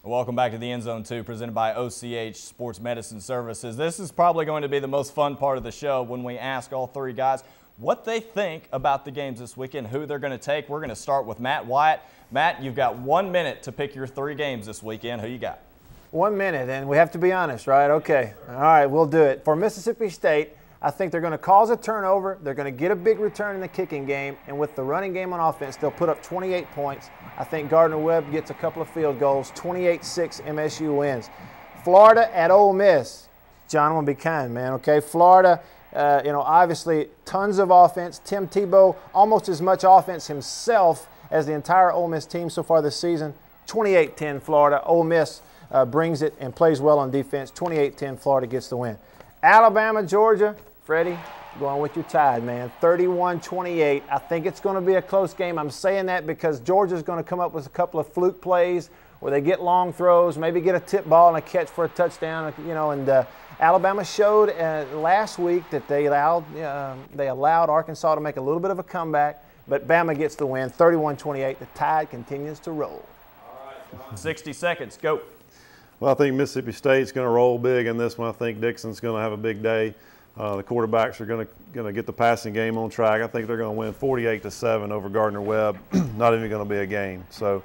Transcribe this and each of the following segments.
Welcome back to the End Zone 2, presented by OCH Sports Medicine Services. This is probably going to be the most fun part of the show when we ask all three guys what they think about the games this weekend, who they're going to take. We're going to start with Matt Wyatt. Matt, you've got 1 minute to pick your three games this weekend. Who you got? 1 minute, and we have to be honest, right? Okay. All right, we'll do it. For Mississippi State, I think they're going to cause a turnover. They're going to get a big return in the kicking game, and with the running game on offense, they'll put up 28 points. I think Gardner-Webb gets a couple of field goals. 28-6 MSU wins. Florida at Ole Miss. John, I'm going to be kind, man, okay? Florida, obviously tons of offense. Tim Tebow, almost as much offense himself as the entire Ole Miss team so far this season. 28-10 Florida. Ole Miss brings it and plays well on defense. 28-10 Florida gets the win. Alabama, Georgia. Freddie, going with your Tide, man. 31-28. I think it's going to be a close game. I'm saying that because Georgia's going to come up with a couple of fluke plays where they get long throws, maybe get a tip ball and a catch for a touchdown. And Alabama showed last week that they allowed Arkansas to make a little bit of a comeback, but Bama gets the win. 31-28. The Tide continues to roll. All right, 60 seconds. Go. Well, I think Mississippi State's going to roll big in this one. I think Dixon's going to have a big day. The quarterbacks are going to get the passing game on track. I think they're going to win 48-7 over Gardner-Webb. Not even going to be a game. So,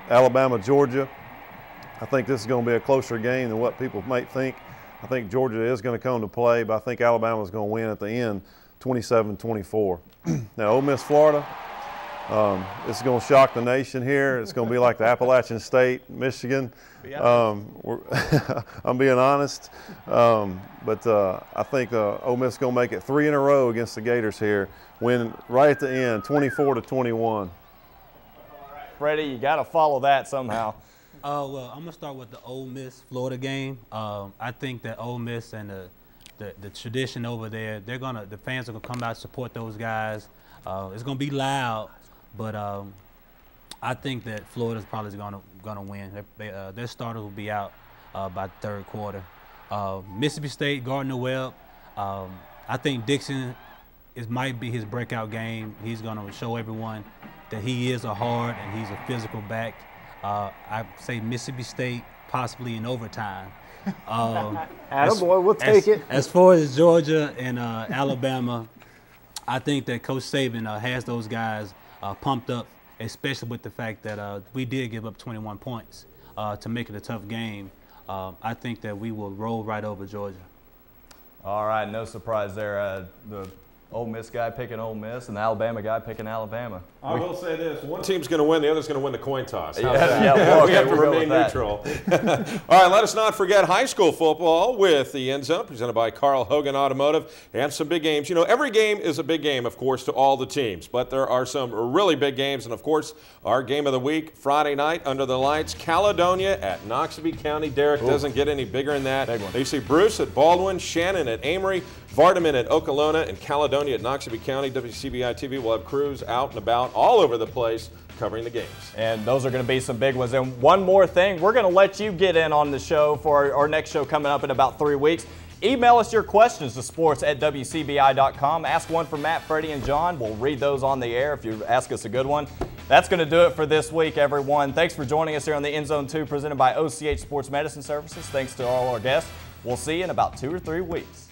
Alabama, Georgia. I think this is going to be a closer game than what people might think. I think Georgia is going to come to play, but I think Alabama is going to win at the end, 27-24. Now, Ole Miss, Florida. This is going to shock the nation here. It's going to be like the Appalachian State, Michigan. I'm being honest. But I think Ole Miss is going to make it 3 in a row against the Gators here, win right at the end, 24-21. Freddie, you got to follow that somehow. Well, I'm going to start with the Ole Miss-Florida game. I think that Ole Miss and the tradition over there, the fans are going to come out and support those guys. It's going to be loud. But I think that Florida's probably gonna win. Their starters will be out by the third quarter. Mississippi State, Gardner-Webb. I think Dixon might be his breakout game. He's gonna show everyone that he is a hard and he's a physical back. I say Mississippi State possibly in overtime. Attaboy, we'll take it. As far as Georgia and Alabama, I think that Coach Saban has those guys pumped up, especially with the fact that we did give up 21 points to make it a tough game. I think that we will roll right over Georgia. All right, no surprise there. The Ole Miss guy picking Ole Miss and the Alabama guy picking Alabama. I will say this. One team's going to win, the other's going to win the coin toss. How's yeah, well, we have to remain neutral. All right, let us not forget high school football with the End Zone, presented by Carl Hogan Automotive, and some big games. You know, every game is a big game, of course, to all the teams, but there are some really big games, and, of course, our game of the week, Friday night, under the lights, Caledonia at Noxubee County. Derek, doesn't get any bigger than that. You see Bruce at Baldwin, Shannon at Amory, Vardaman at Okolona, and Caledonia at Noxubee County. WCBI TV will have crews out and about all over the place covering the games. And those are going to be some big ones. And one more thing, we're going to let you get in on the show for our next show coming up in about 3 weeks. Email us your questions to sports@WCBI.com. Ask one for Matt, Freddie, and John. We'll read those on the air if you ask us a good one. That's going to do it for this week, everyone. Thanks for joining us here on the End Zone 2, presented by OCH Sports Medicine Services. Thanks to all our guests. We'll see you in about 2 or 3 weeks.